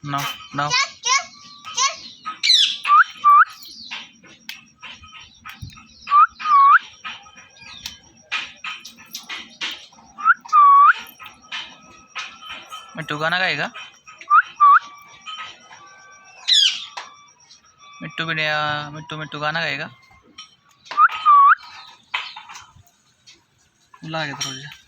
नाव नाव मिट्टू गाना गाएगा। मिट्टू भी मिट्टू मिट्टू गाना गाएगा। ला के थोड़ा